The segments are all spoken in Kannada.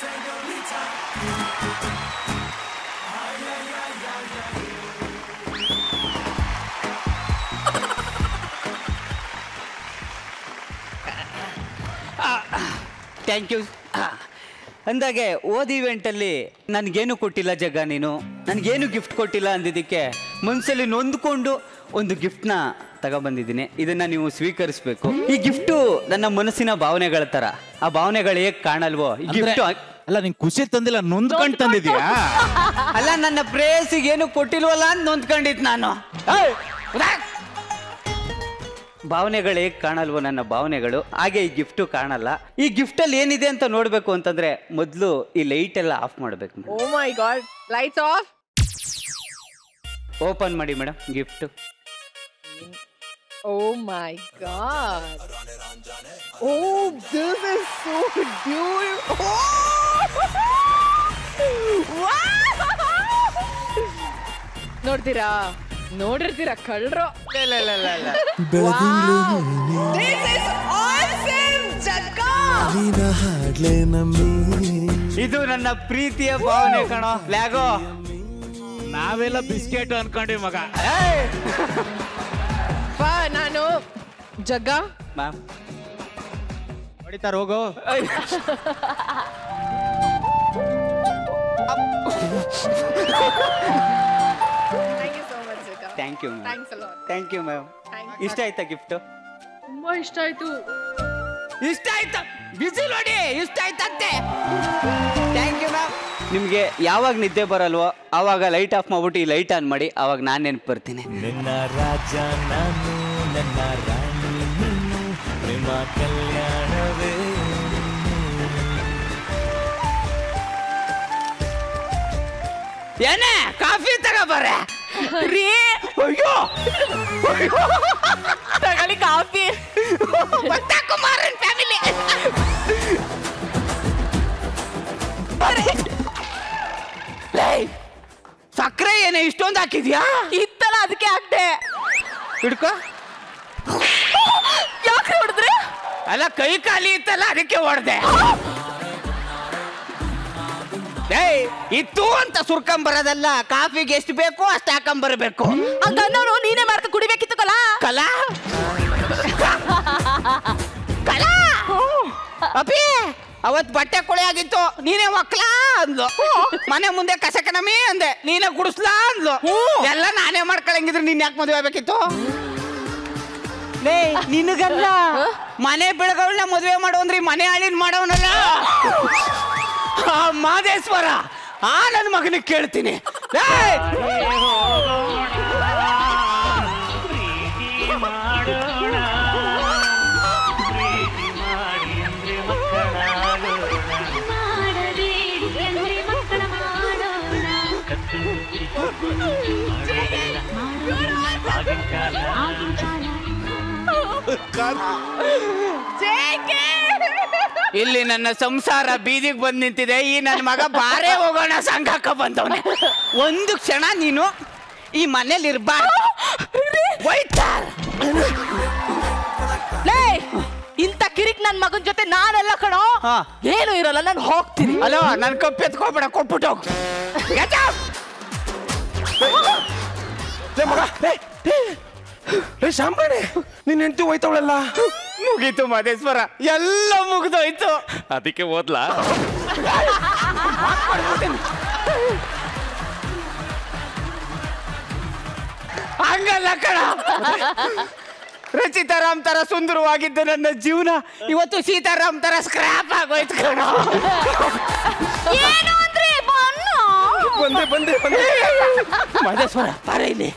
Thank you. ಅಂದಾಗೆ ಓದ್ ಇವೆಂಟಲ್ಲಿ ನನಗೇನು ಕೊಟ್ಟಿಲ್ಲ ಜಗ್ಗ, ನೀನು ನನಗೇನು ಗಿಫ್ಟ್ ಕೊಟ್ಟಿಲ್ಲ ಅಂದಿದ್ದಕ್ಕೆ ಮನಸ್ಸಲ್ಲಿ ನೊಂದ್ಕೊಂಡು ಒಂದು ಗಿಫ್ಟ್ನ ತಗೊಬಂದಿದ್ದೀನಿ. ಇದನ್ನು ನೀವು ಸ್ವೀಕರಿಸಬೇಕು. ಈ ಗಿಫ್ಟು ನನ್ನ ಮನಸ್ಸಿನ ಭಾವನೆಗಳ ಥರ. ಆ ಭಾವನೆಗಳು ಹೇಗೆ ಕಾಣಲ್ವೋ ಈ ಗಿಫ್ಟು. ಅಲ್ಲ, ನಿಂಗೆ ಖುಷಿ ತಂದಿಲ್ಲ, ನೊಂದ್ಕೊಂಡು ತಂದಿದ್ಯಾ? ಅಲ್ಲ, ನನ್ನ ಪ್ರೇಯಸಿಗೆ ಏನು ಕೊಟ್ಟಿಲ್ವಲ್ಲ ಅಂತ ನೊಂದ್ಕೊಂಡಿದ್ದು ನಾನು. ಭಾವನೆಗಳು ಹೇಗೆ ಕಾಣಲ್ವೋ ನನ್ನ ಭಾವನೆಗಳು, ಹಾಗೆ ಈ ಗಿಫ್ಟು ಕಾಣಲ್ಲ. ಈ ಗಿಫ್ಟಲ್ಲಿ ಏನಿದೆ ಅಂತ ನೋಡಬೇಕು ಅಂತಂದ್ರೆ ಮೊದಲು ಈ ಲೈಟ್ ಎಲ್ಲ ಆಫ್ ಮಾಡಬೇಕು. Oh my god, lights off. Open ಮಾಡಿ madam gift. Oh my god, oh this is so beautiful. ನೋಡ್ತೀರಾ, ನೋಡಿರ್ತೀರಾ ಕಳ್ರು. ಇದು ನನ್ನ ಪ್ರೀತಿಯ ಭಾವನೆ ಕಣೋ ಲ್ಯಾಗೋ. ನಾವೆಲ್ಲ ಬಿಸ್ಕೆಟ್ ಅನ್ಕೊಂಡಿ ಮಗ. ನಾನು ಜಗ್ಗ ಮ್ಯಾಮ್ ಹೊಡಿತಾರ ಹೋಗೋ. Thank you ma'am. Thank you ma'am. ಇಷ್ಟ ಆಯ್ತಾ ಗಿಫ್ಟ್? ತುಂಬಾ ಇಷ್ಟ ಆಯ್ತು. ಇಷ್ಟ ಆಯ್ತಾ? ಬಿಸಿ ನೋಡಿ, ಇಷ್ಟ ಆಯ್ತಂತೆ. Thank you ma'am. ನಿಮಗೆ ಯಾವಾಗ ನಿದ್ದೆ ಬರಲ್ವೋ ಆವಾಗ ಲೈಟ್ ಆಫ್ ಮಾಡ್ಬಿಟ್ಟು ಈ ಲೈಟ್ ಆನ್ ಮಾಡಿ, ಆವಾಗ ನಾನು ನೆನಪು ಬರ್ತೀನಿ. ನಿನ್ನ ರಾಜ ನಾನು, ನನ್ನ ರಾಣಿ ನೀನು, ಪ್ರೇಮ ಕಲ್ಯಾಣವೇ. ಏನೇ ಕಾಫಿ ತಗೋಬಾರೆ ರೀ. ಅಯ್ಯೋ ತಗೊಳ್ಳಿ ಕಾಫಿ. ಕುಮಾರನ್ ಫ್ಯಾಮಿಲಿ. ಸಕ್ಕರೆ ಏನೇ ಇಷ್ಟೊಂದು ಹಾಕಿದ್ಯಾ? ಇತ್ತಲ್ಲ ಅದಕ್ಕೆ ಹಾಕ್ದೆ. ಹಿಡ್ಕೋ. ಯಾಕೆ ಹೊಡೆದ್ರೆ? ಅಲ್ಲ, ಕೈ ಖಾಲಿ ಇತ್ತಲ್ಲ ಅದಕ್ಕೆ ಹೊಡೆದೆ. ಇತ್ತು ಅಂತ ಸುರ್ಕೊಂಬರೋದಲ್ಲ, ಕಾಫಿಗೆ ಎಷ್ಟು ಬೇಕು ಅಷ್ಟು ಹಾಕೊಂಬರ್ಬೇಕು. ಹಂಗನ್ನೋರು ನೀನೇ ಮಾಡ್ತಾ ಕುಡಿಬೇಕಿತ್ತು ಕಲಾ. ಕಲಾ ಕಲಾ ಅಪ್ಪಿ, ಅವತ್ ಬಟ್ಟೆ ಕೊಳೆ ಆಗಿತ್ತು, ನೀನೇ ಒಕ್ಲಾ ಅಂದ್ಲು. ಮನೆ ಮುಂದೆ ಕಸಕನಮಿ ಅಂದೆ, ನೀನೇ ಗುಡಿಸ್ಲಾ ಅಂದ್ಲು. ಎಲ್ಲ ನಾನೇ ಮಾಡ್ಕೊಳಂಗಿದ್ರೆ ನೀನ್ ಯಾಕೆ ಮದುವೆ ಆಗ್ಬೇಕಿತ್ತು? ಲೇ ನಿನಗಲ್ಲ, ಮನೆ ಬೆಳಗವಳನ್ನ ಮದುವೆ ಮಾಡೋನ್ರಿ, ಮನೆ ಹಾಳಿನ ಮಾಡೋನಲ್ಲ ಆ ಮಾದೇಶ್ವರ. ಆ ನನ್ನ ಮಗನಿಗೆ ಕೇಳ್ತೀನಿ. ಇಲ್ಲಿ ನನ್ನ ಸಂಸಾರ ಬೀದಿಗೆ ಬಂದು ನಿಂತಿದೆ. ಈ ನನ್ನ ಮಗ ಬಾರೇ ಹೋಗೋಣ ಸಂಘಕ್ಕ ಬಂದವನೆ. ಒಂದು ಕ್ಷಣ ನೀನು ಈ ಮನೇಲಿ ಇರ್ಬಾರ್ದು. ಇಂತ ಕಿರಿಕ್ ನನ್ ಮಗನ್ ಜೊತೆ ನಾನೆಲ್ಲ ಕಣೋ. ಏನು ಇರಲ್ಲ, ನಾನು ಹೋಗ್ತೀನಿ. ಅಲೋ, ನನ್ ಕಪ್ಪು ಎತ್ಕೊಬೇಡ, ಕೊಟ್ಬಿಟ್ಟು ಹೋಗ್. ಶಾಂಬಾಣೆ, ನಿನ್ನ ಹೆಂಡತಿ ಹೋಯ್ತವಳಲ್ಲ. ಮುಗೀತು ಮಾದೇಶ್ವರ, ಎಲ್ಲ ಮುಗ್ದೋಯ್ತು. ಅದಕ್ಕೆ ಓದ್ಲಾ? ಹಂಗಲ್ಲ ಕಣ. ರಚಿತಾರಾಮ್ ತರ ಸುಂದರವಾಗಿದ್ದ ನನ್ನ ಜೀವನ ಇವತ್ತು ಸೀತಾರಾಮ್ ತರ ಸ್ಕ್ರಾಪ್ ಆಗೋಯ್ತು ಕಣ. ಏನು ಅಂದ್ರೆ ಬಂದೆ ಮಾದೇಶ್ವರ ಪಾರ ಇಲ್ಲಿ.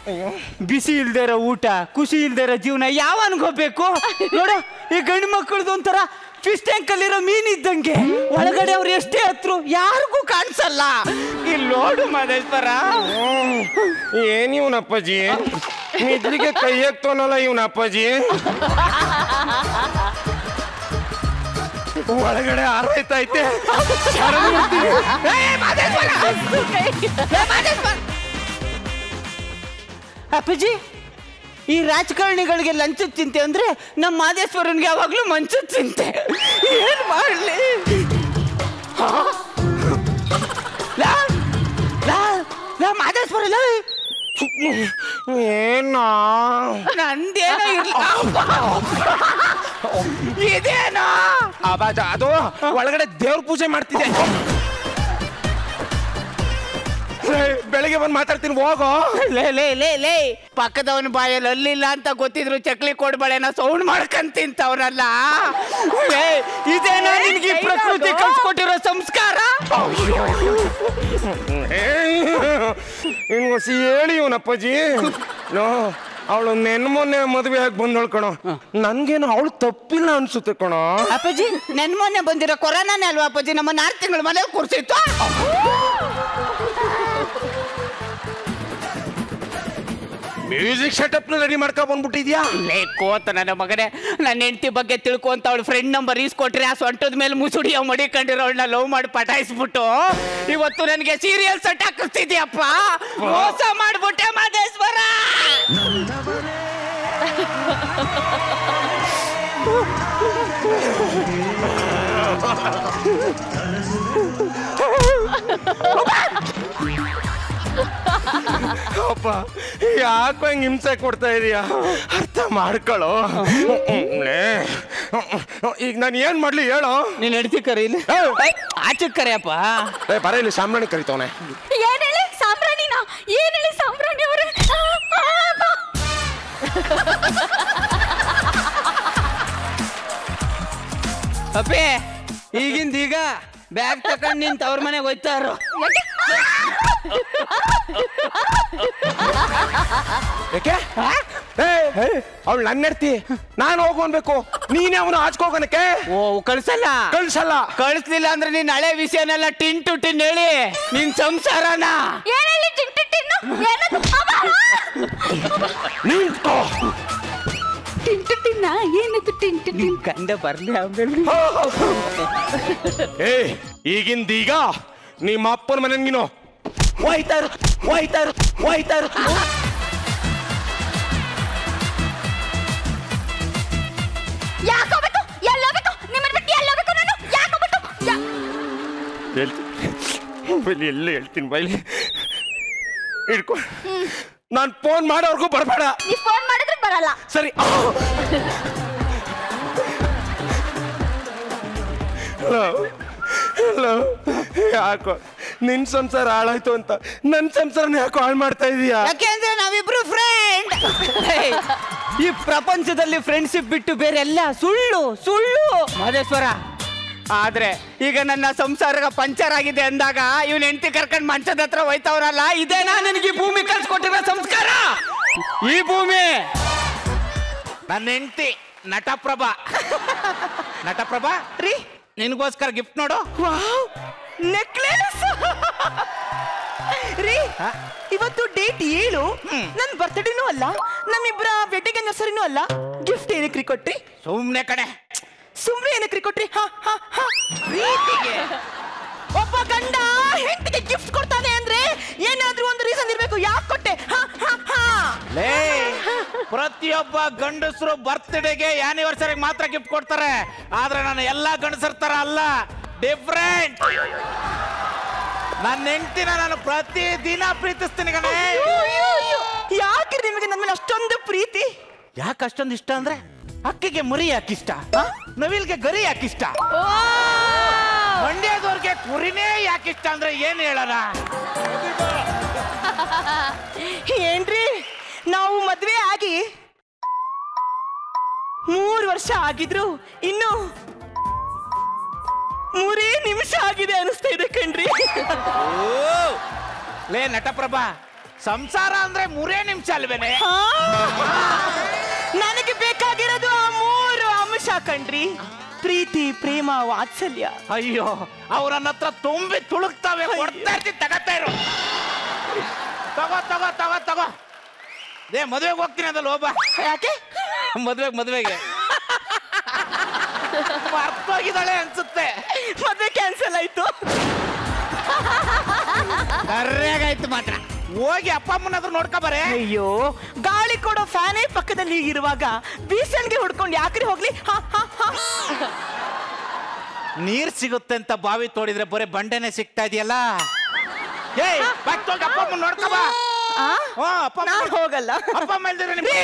ಬಿಸಿ ಇಲ್ದೇ ಇರೋ ಊಟ, ಖುಷಿ ಇಲ್ದೇ ಇರೋ ಜೀವನ ಯಾವ ಅನ್ಕೋಬೇಕು ನೋಡು. ಈ ಗಂಡು ಮಕ್ಕಳದು ಒಂಥರ ಫಿಶ್ ಟ್ಯಾಂಕ್ ಅಲ್ಲಿರೋ ಮೀನ್ ಇದ್ದಂಗೆ, ಒಳಗಡೆ ಅವ್ರು ಎಷ್ಟೇ ಹತ್ರ ಯಾರಿಗೂ ಕಾಣಿಸಲ್ಲ. ಇಲ್ಲಿ ನೋಡು ಮಾದೇಶ್ವರ. ಏನ್ ಇವನಪ್ಪಾಜಿ, ಮಿದ್ಲಿಗೆ ಕೈ ಹಾಕ್ತವನಲ್ಲ ಇವನಪ್ಪಾಜಿ. ಒಳಗಡೆ ಆರೈತೈತೆ. ಅಪ್ಪಾಜಿ, ಈ ರಾಜಕಾರಣಿಗಳಿಗೆ ಲಂಚದ ಚಿಂತೆ ಅಂದ್ರೆ ನಮ್ಮ ಮಾದೇಶ್ವರನ್ಗೆ ಯಾವಾಗ್ಲೂ ಮಂಚದ ಚಿಂತೆ. ಏನ್ ಮಾಡ್ಲಿ? ಏನೋ ನಂದೇನೋ ಇರ್ಲಿ ಇದೇನೋ ಅದು ಒಳಗಡೆ ದೇವ್ರ ಪೂಜೆ ಮಾಡ್ತಿದ್ದೆ. ಬೆಳಿಗ್ಗೆ ಬಂದು ಮಾತಾಡ್ತೀನಿ ಹೋಗೋ. ಲೇ ಲೇ ಲೇ ಲೇ ಪಕ್ಕದವನ ಬಾಯಲ್ಲಿ ಅಲ್ಲಿಲ್ಲ ಅಂತ ಗೊತ್ತಿದ್ರು ಚಕ್ಲಿ ಕೊಡ್ಬಳೆನ ಸೌಂಡ್ ಮಾಡ್ಕೊಂಡ್ ತಿಂತವ್ರಲ್ಲ. ಇದೇನೋ ನಿನ್ಗೆ ಪ್ರಕೃತಿ ಕಳ್ಸ್ಕೊಟ್ಟಿರೋ ಸಂಸ್ಕಾರ. ಇನ್ ಹೊಸಿ ಹೇಳಿ ಇವನಪ್ಪಾಜಿ. ನೋ ಅವಳು ಮೊನ್ನೆ ಮದುವೆ ಆಗಿ ಬಂದಳು ಕಣೋ. ನನ್ಗೇನು ಅವಳು ತಪ್ಪಿಲ್ಲ ಅನ್ಸುತ್ತೆ ಕಣೋ. ಅಪ್ಪಾಜಿ ಮೊನ್ನೆ ಬಂದಿರೋ ಕೊರೋನಾನೇ ಅಲ್ವಾ ಅಪ್ಪಾಜಿ ನಮ್ಮನ್ನ 6 ತಿಂಗಳ ಮನೇಲಿ ಕೂರ್ಸಿತ್ತು. ಮ್ಯೂಸಿಕ್ ಸೆಟಪ್ ರೆಡಿ ಮಾಡ್ಕೊ ಬಂದ್ಬಿಟ್ಟಿದ್ಯಾ? ಲೇ ಕೋತ ನನ್ನ ಮಗನೇ, ನನ್ನ ಹೆಂಡತಿ ಬಗ್ಗೆ ತಿಳ್ಕೊಂತ ಅವಳು ಫ್ರೆಂಡ್ ನಂಬರ್ ಈಸ್ಕೊಟ್ರೆ ಆ ಸೊಂಟದ ಮೇಲೆ ಮುಸುಡಿಯ ಮಡಿಕೊಂಡಿರೋಳನ್ನ ಲವ್ ಮಾಡಿ ಪಟಾಯಿಸ್ಬಿಟ್ಟು ಇವತ್ತು ನನಗೆ ಸೀರಿಯಲ್ ಸೆಟ್ ಹಾಕಿಸ್ತಿದ್ಯಪ್ಪ. ಮೋಸ ಮಾಡ್ಬಿಟ್ಟೆ ಮಾದೇಶ್ವರ. ಅಪ್ಪ ಯಾಕೋ ಹಿಂಗ್ ಹಿಂಸೆ ಕೊಡ್ತಾ ಇದೀಯಾ? ಅರ್ಥ ಮಾಡ್ಕೊಳ್ಳೋ. ಈಗ ನಾನು ಏನ್ ಮಾಡ್ಲಿ ಹೇಳೋ? ನೀನ್ ಹೆಂಡತಿ ಕರೀಲಿ, ಆಚೆ ಕರೆಯಪ್ಪ. ಬರ ಇಲ್ಲಿ ಸಾಂಬ್ರಾಣಿ ಕರಿತವನೆ. ಏನ್ ಹೇಳಿ ಸಾಂಬ್ರಾಣಿನ? ಏನ್ ಹೇಳಿ ಸಾಂಬ್ರಾಣಿ ಅವ್ರೆ? ಅಪ್ಪಿ ಈಗಿಂದ ಈಗ ಬ್ಯಾಗ್ ತಕೊಂಡ್ ನಿಂತ ಅವ್ರ ಮನೆಗೆ ಹೋಯ್ತಾರ. ಯಾಕೆ ಅವಳು ನನ್ನ ಹೆಂಡ್ತಿ, ನಾನು ಹೋಗ್ಬೇಕು, ನೀನೇ ಅವನು ಆಚ್ಕೋಗನಕ್ಕೆ. ಓ ಕಳ್ಸಲ್ಲ ಕಳಿಸ್ಲಿಲ್ಲ ಅಂದ್ರೆ ನೀನ್ ಹಳೆ ವಿಷಯನೆಲ್ಲ ಟಿನ್ ಟು ಟಿನ್ ಹೇಳಿ ನಿನ್ ಸಂಸಾರನ ನಿಂತ್ಕೋ. ನಿನ್ ಗಂಡ ಬರ್ಲಿ ಆಮೇಲೆ. ಈಗಿಂದೀಗ ನಿಮ್ಮ ಅಪ್ಪನ ಮನೆಗಿನೋ ಹೋಯ್ತಾರು. ಯಾಕೋಬೇಕು? ಎಲ್ಲೋಬೇಕು? ನಿಮ್ಮನ್ನ ಬಿಟ್ಟು ಎಲ್ಲೋಬೇಕು ನಾನು? ಯಾಕೋಬೇಕು? ಎಲ್ಲ ಹೇಳ್ತೀನಿ ಬೈಲಿ ಹಿಡ್ಕೊ. ನಾನು ಫೋನ್ ಮಾಡೋರ್ಗೂ ಬರಬೇಡ. ನೀ ಫೋನ್ ಮಾಡಿದ್ರೆ ಬರಲ್ಲ. ಸರಿ. ಹಲೋ ಯಾಕೋ ನಿನ್ ಸಂಸಾರ ಹಾಳಾಯ್ತು ಅಂತ ನನ್ ಸಂಸಾರನ ಯಾಕೋ ಹಾಳು ಮಾಡ್ತಾ ಇದೀಯಾ? ಯಾಕೆಂದ್ರೆ ನಾವಿಬ್ರು ಫ್ರೆಂಡ್. ಈ ಪ್ರಪಂಚದಲ್ಲಿ ಫ್ರೆಂಡ್ಶಿಪ್ ಬಿಟ್ಟು ಬೇರೆ ಎಲ್ಲ ಸುಳ್ಳು ಮಾದೇಶ್ವರ. ಆದ್ರೆ ಈಗ ನನ್ನ ಸಂಸಾರ ಪಂಚರ್ ಆಗಿದೆ ಅಂದಾಗ ಇವನ್ ಹೆಂಡತಿ ಕರ್ಕೊಂಡ್ ಮಂಚದ ಹತ್ರ ಹೋಯ್ತವ್ರಲ್ಲ, ಇದೇನಾ ನನಗೆ ಈ ಭೂಮಿ ಕಳ್ಸಿಕೊಟ್ಟಿರೋ ಸಂಸ್ಕಾರ? ಈ ಭೂಮಿ ನನ್ನ ಹೆಂಡತಿ ನಟಪ್ರಭಾ ರೀ, ನಿನಗೋಸ್ಕರ ಗಿಫ್ಟ್ ನೋಡು. ನೆಕ್ಲೆಸ್ ರೀ, ಇವತ್ತು ಡೇಟ್ 7, ನನ್ನ ಬರ್ತ್ಡೇನೂ ಅಲ್ಲ, ನಮ್ಮಿಬ್ಬರ ವೆಡ್ಡಿಂಗ್ ಆನಿವರ್ಸರಿನೂ ಅಲ್ಲ. ಗಿಫ್ಟ್ ಏನಕ್ಕೆ ಕೊಟ್ರಿ? ಸುಮ್ನೆ ಕಡೆ, ಸುಮ್ನೆ ಏನಕ್ಕೆ ಕೊಟ್ರಿ? ಪ್ರೀತಿಗೆ ಒಬ್ಬ ಗಂಡ ಹೆಂಡತಿಗೆ ಗಿಫ್ಟ್ ಕೊಡ್ತಾನೆ ಅಂದ್ರೆ ಏನಾದ್ರೂ ಒಂದು ರೀಸನ್ ಇರ್ಬೇಕು. ಯಾಕೆ ಕೊಟ್ಟೆ? ಪ್ರತಿಯೊಬ್ಬ ಗಂಡಸರು ಬರ್ತ್ಡೇಗೆ ಆನಿವರ್ಸರಿಗೆ ಮಾತ್ರ ಗಿಫ್ಟ್ ಕೊಡ್ತಾರೆ. ಆದ್ರೆ ನಾನು ಎಲ್ಲಾ ಗಂಡಸರ ತರ ಅಲ್ಲ, ಡಿಫ್ರೆಂಟ್. ನನ್ನ ಹೆಂಡತಿನ ನಾನು ಪ್ರತಿ ದಿನ ಪ್ರೀತಿಸ್ತೀನಿ ಕಣೆ. ಯಾಕೆ ನಿಮಗೆ ನನ್ನ ಮೇಲೆ ಅಷ್ಟೊಂದು ಪ್ರೀತಿ? ಯಾಕೆ ಅಷ್ಟೊಂದು ಇಷ್ಟ ಅಂದ್ರೆ, ಅಕ್ಕಿಗೆ ಮರಿ ಯಾಕಿಷ್ಟ, ನವಿಲ್ಗೆ ಗರಿ ಯಾಕಿಷ್ಟ, ಮಂಡ್ಯದವ್ರಿಗೆ ಕುರಿನೇ ಯಾಕಿಷ್ಟ ಅಂದ್ರೆ ಏನ್ ಹೇಳೋಣ? ಏನ್ರಿ, ನಾವು ಮದ್ವೆ ಆಗಿ 3 ವರ್ಷ ಆಗಿದ್ರು ಇನ್ನು 3 ನಿಮಿಷ ಆಗಿದೆ ಅನಿಸ್ತಾ ಇದೆ ಕಣ್ರಿ. ಲೇ ನಟಪ್ರಭಾ, ಸಂಸಾರ ಅಂದ್ರೆ 3 ನಿಮಿಷ ಅಲ್ವೇನೆ? ನನಗೆ ಬೇಕಾಗಿರೋದು ಆ 3 ಅಂಶ ಕಣ್ರಿ. ಪ್ರೀತಿ, ಪ್ರೇಮ, ವಾತ್ಸಲ್ಯ. ಅಯ್ಯೋ, ಅವ್ರ ನನ್ನ ಹತ್ರ ತುಂಬಿ ತುಳುಕ್ತಾವೆ. ಕೊಡ್ತಾ ಇರ್ತೀನಿ, ತಗತ್ತಾ ಇರು. ತಗೋ. ಮದುವೆಗೆ ಹೋಗ್ತೀನಿ ಅದಲ್ಲ, ಒಬ್ಬ. ಯಾಕೆ? ಮದುವೆಗೆ ಅರ್ಥವಾಗಿದ್ದಾಳೆ ಅನ್ಸುತ್ತೆ. ಮದ್ವೆ ಕ್ಯಾನ್ಸಲ್ ಆಯ್ತು. ಕರ್ರೆಗಾಯ್ತು ಮಾತ್ರ. ಹೋಗಿ ಅಪ್ಪ ಅಮ್ಮನಾದ್ರೂ ನೋಡ್ಕೊಬಾರೆ. ಅಯ್ಯೋ, ಗಾಳಿ ಕೊಡೋ ಫ್ಯಾನೇ ಪಕ್ಕದಲ್ಲಿ ಇರುವಾಗ ಬೀಸನ್ಗೆ ಹುಡ್ಕೊಂಡು ಯಾಕ್ರಿ ಹೋಗ್ಲಿ? ನೀರ್ ಸಿಗುತ್ತೆ ಅಂತ ಬಾವಿ ತೋಡಿದ್ರೆ ಬರೀ ಬಂಡೆನೆ ಸಿಗ್ತಾ ಇದೆಯಲ್ಲ. ಏಯ್, ಅಪ್ಪ ಅಮ್ಮ ನೋಡ್ಕೊಬಾ. ಅಪ್ಪ ನಾನು ಹೋಗಲ್ಲ. ಅಪ್ಪ ಅಮ್ಮ ಇಲ್ದಿರ ನಿಮ್ಗೆ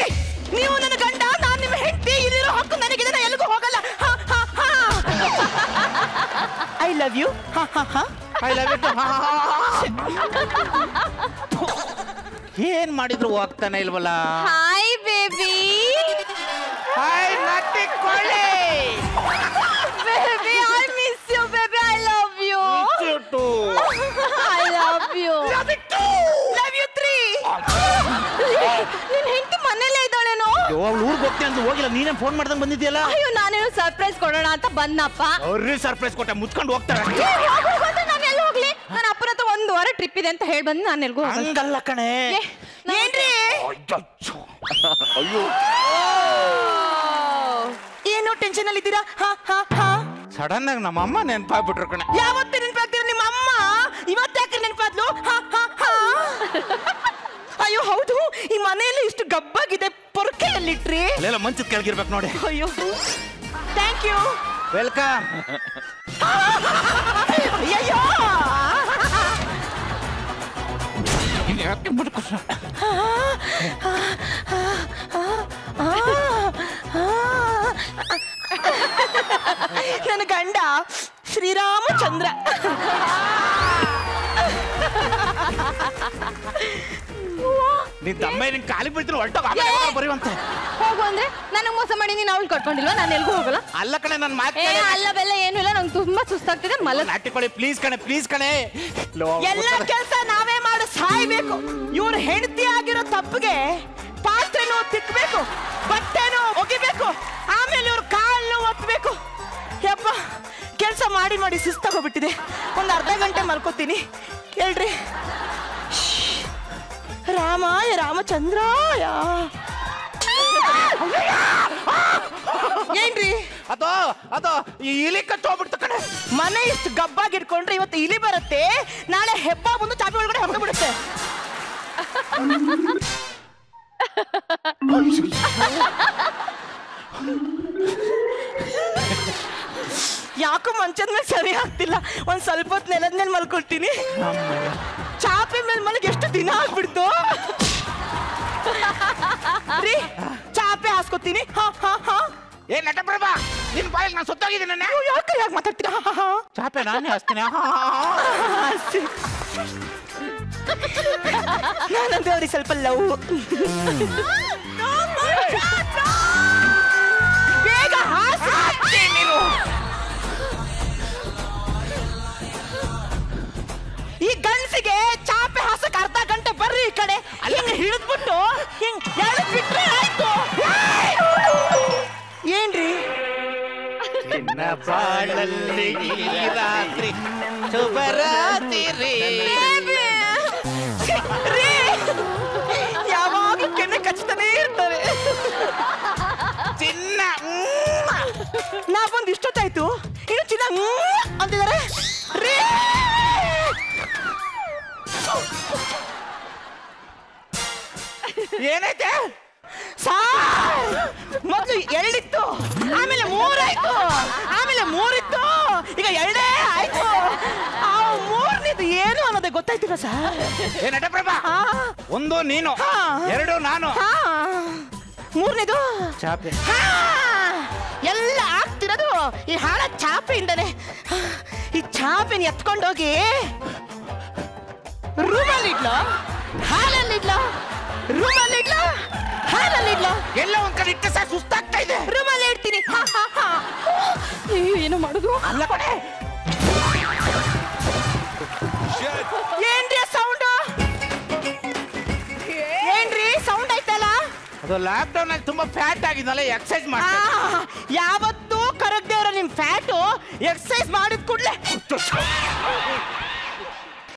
ನೀವು ನನ್ನ ಗಂಡ, ನಾನು ನಿಮ್ಮ ಹೆಂಡತಿ, ಇಲ್ಲಿರೋ ಹಕ್ಕು ನನಗಿದೆ, ನಾನು ಎಲ್ಲಿಗೂ ಹೋಗಲ್ಲ. I love you. I love you. ಏನ್ ಮಾಡಿದ್ರು ಹೋಗ್ತಾನೆ ಇಲ್ವಲ್ಲ. Hi baby. ಹಾಯ್ ನಟ್ಟಿ ಕೊಳ್ಳಿ. Baby I miss you baby. I love you. I love you. Love you 3. ನಿನ್ ಹೆಂಡತಿ ಮನೇಲೇ ಇದ್ದಾಳೇನೋ? ಅವ್ಳು ಊರ್ಗ್ ಹೋಗ್ತೀನಿ ಅಂತ ಹೋಗಿಲ್ಲ, ನೀನೇ ಫೋನ್ ಮಾಡ್ದಂಗ್ ಬಂದಿದ್ಯಲ್ಲ. ಅಯ್ಯೋ ನಾನೇನು ಸರ್ಪ್ರೈಸ್ ಕೊಡೋಣ ಅಂತ ಬಂದಪ್ಪ. ಅವ್ರಿ ಸರ್ಪ್ರೈಸ್ ಕೊಟ್ಟೆ, ಮುಚ್ಕೊಂಡು ಹೋಗ್ತಾರೆ. ನಾನು ಎಲ್ಲಿ ಹೋಗ್ಲಿ? ನನ್ನ ಅಪ್ಪನ ಹತ್ರ 1 ವಾರ ಟ್ರಿಪ್ ಇದೆ ಅಂತ ಹೇಳಿ ಬಂದು ನಾನು ಎಲ್ಗೂ ಹೋಗಲ್ಲ. ಹಂಗಲ್ಲ ಕಣೆ. ಏನ್ರಿ? ಅಯ್ಯೋ ಏನು ಟೆನ್ಷನ್ ಅಲ್ಲಿ ಇದ್ದೀರಾ? ಸಡನ್ ಆಗಿ ನಮ್ಮ ಅಮ್ಮ ನೆನ್ಪಾಗ್ಬಿಟ್ರು ಕಣೆ. ಯಾವತ್ತೇ ನೆನಪಾಗ್ತೀರ ನಿಮ್ಮ ಅಮ್ಮ? ಇವತ್ತಾಕೆ ನೆನಪಾದ್ಲು? ಅಯ್ಯೋ ಹೌದು, ಈ ಮನೆಯಲ್ಲಿ ಇಷ್ಟು ಗಬ್ಬಾಗಿದೆ, ಪೊರ್ಕೆಯಲ್ಲಿಟ್ರಿ? ಅಲ್ಲೆಲ್ಲ ಮಂಚದ ಕೆಳಗಿರ್ಬೇಕು ನೋಡಿ. ಅಯ್ಯೋ ಥ್ಯಾಂಕ್ ಯು. ವೆಲ್ಕಮ್. ಅಯ್ಯೋ ನನ್ನ ಗಂಡ ಶ್ರೀರಾಮಚಂದ್ರ. ನಿನ್ ತಮ್ಮ ನಿನ್ ಕಾಲಿ ಬೀಳ್ತೀನಿ, ಹೊರಟೋಗ ಬರೀವಂತೆ. ಹೋಗು ಅಂದ್ರೆ ನನಗೆ ಮೋಸ ಮಾಡಿ ನೀನು ಅವಳು ಕಟ್ಕೊಂಡಿಲ್ವಾ? ನಾನು ಎಲ್ಗೂ ಹೋಗಲ್ಲ. ಅಲ್ಲ ಕಣೆ, ನನ್ನ ಮಾತು ಅಲ್ಲ ಬೆಲ್ಲ ಏನು ಇಲ್ಲ, ನಂಗೆ ತುಂಬಾ ಸುಸ್ತಾಗ್ತಿದೆ. ನಾಟಿಕೊಳ್ಳಿ ಪ್ಲೀಸ್ ಕಣೆ, ಪ್ಲೀಸ್ ಕಣೆ. ಎಲ್ಲ ಕೆಲಸ ನಾವೇ ಮಾಡಿ ಸಾಯ್ಬೇಕು. ಇವ್ರ ಹೆಂಡತಿ ಆಗಿರೋ ತಪ್ಪಿಗೆ ಪಾತ್ರೆನೂ ತಿಕ್ಬೇಕು, ಬಟ್ಟೆನೂ ಒಗಿಬೇಕು, ಆಮೇಲೆ ಇವ್ರ ಕಾಲನ್ನು ಒತ್ತಬೇಕು. ಯಪ್ಪ, ಕೆಲಸ ಮಾಡಿ ಮಾಡಿ ಸುಸ್ತಾಗೋಗ್ಬಿಟ್ಟಿದೆ. ಒಂದು ಅರ್ಧ ಗಂಟೆ ಮಲ್ಕೋತೀನಿ. ಹೇಳ್ರಿ. ರಾಮಾಯ ರಾಮಚಂದ್ರಾಯ. ಏನ್ರಿ ಅದು ಈ ಇಲಿ ಕಟ್ಟೋಗ್ಬಿಡ್ತು ಕಣೆ. ಮನೆ ಇಷ್ಟು ಗಬ್ಬಾಗಿಟ್ಕೊಂಡ್ರೆ ಇವತ್ತು ಇಲಿ ಬರುತ್ತೆ, ನಾಳೆ ಹೆಬ್ಬ ಬಂದು ಚಾಪೆ ಒಳಗಡೆ ಹೊರಗೆ ಬಿಡುತ್ತೆ. ಯಾಕೋ ಮಂಚದ ಮೇಲೆ ಸರಿ ಆಗ್ತಿಲ್ಲ. ಒಂದ್ ಸ್ವಲ್ಪ ಹೊತ್ತು ನೆಲದ ಮೇಲೆ ಮಲ್ಕೊಳ್ತೀನಿ. ಚಾಪೆ ಮೇಲೆ ಮಲಗಿ ಎಷ್ಟು ದಿನ ಆಗ್ಬಿಡ್ತು ರೀ. ಚಾಪೆ ಹಾಸ್ಕೊತೀನಿ. ಏ ನಟಪ್ರಭಾ, ನಿನ್ ಬಾಯಲ್ಲಿ ನಾನು ಸುತ್ತೋಗಿದ್ದೀನಿ. ಯಾಕೆ ಯಾಕೆ ಮಾತಾಡ್ತೀರಾ? ಚಾಪೆ ನಾನೇ ಹಾಸ್ತೀನಿ. ನಾನಂದ್ರೆ ಅವ್ರಿಗೆ ಸ್ವಲ್ಪ ಲವ್. ಬೇಗ ಹಾಸ್ತೀನಿ. ಈ ಗಂಡಸಿಗೆ ಚಾಪೆ ಹಾಸಕ್ ಅರ್ಧ ಗಂಟೆ ಬರ್ರಿ ಈ ಕಡೆ. ಹಿಂಗ್ ಹಿಡಿದ್ಬಿಟ್ಟು ಹಿಂಗ್ ಎಳ್ದ್ ಬಿಟ್ರೆ ಆಯ್ತು. ಏನ್ರಿ? ನಿನ್ನ ಬಾಳಲ್ಲಿ ಈ ರಾತ್ರಿ ಶುಭರಾತ್ರಿ ರೀ, ಯಾವಾಗ್ಲೂ ಕೆನ್ನೆ ಕಚ್ತಾನೆ ಇರ್ತಾರೆ. ಚಿನ್ನ. ನಾ ಬಂದು ಇಷ್ಟೊತ್ತಾಯ್ತು, ಇನ್ನು ಚಿನ್ನ ಅಂತಿದ್ದಾರೆ ರೀ. ಏನೈತೆ? ಮೊದ್ಲು 2 ಇತ್ತು, ಆಮೇಲೆ 3 ಆಯ್ತು, ಆಮೇಲೆ 3 ಇತ್ತು, ಈಗ 2 ಆಯ್ತು. ಆ 3ನೇದು ಏನು ಅನ್ನೋದೇ ಗೊತ್ತಾಯ್ತಿಲ್ಲ ಸರ್. ಏ ನಟಪ್ರಭಾ, 1 ನೀನು, 2 ನಾನು, 3ನೇದು ಚಾಪೆ. ಎಲ್ಲ ಆಗ್ತಿರೋದು ಈ ಹಾಳ ಚಾಪೆಯಿಂದನೇ. ಈ ಚಾಪೆನ ಎತ್ಕೊಂಡೋಗಿ ರೂಮಲ್ಲಿ ಇಡ್ಲೋ, ಹಾಲಲ್ಲಿ ಇಡ್ಲೋ, ರೂಮಲ್ಲಿ ಇಡ್ಲೋ, ಹಾಲಲ್ಲಿ ಇಡ್ಲೋ, ಎಲ್ಲ ಒಂದ್ ಕಡೆ ಇಟ್ಟು ಸಹ ಸುಸ್ತಾಗ್ತಾ ಇದೆ. ರೂಮಲ್ಲಿ ಇಡ್ತೀನಿ. ಏನು ಮಾಡುದು? ಅಲ್ಲ ಕಣೆ, ಏನ್ರಿ ಸೌಂಡ್? ಏನ್ರಿ ಸೌಂಡ್ ಆಯ್ತಲ್ಲ? ಅದು ಲಾಕ್ಡೌನ್ ಅಲ್ಲಿ ತುಂಬಾ ಫ್ಯಾಟ್ ಆಗಿದ್ನಲ್ಲ, ಎಕ್ಸರ್ಸೈಸ್ ಮಾಡ್ತಾ. ಯಾವತ್ತೂ ಕರಗ್ದೇವ್ರ ನಿಮ್ ಫ್ಯಾಟು ಎಕ್ಸರ್ಸೈಸ್ ಮಾಡಿದ ಕೂಡ್ಲೆ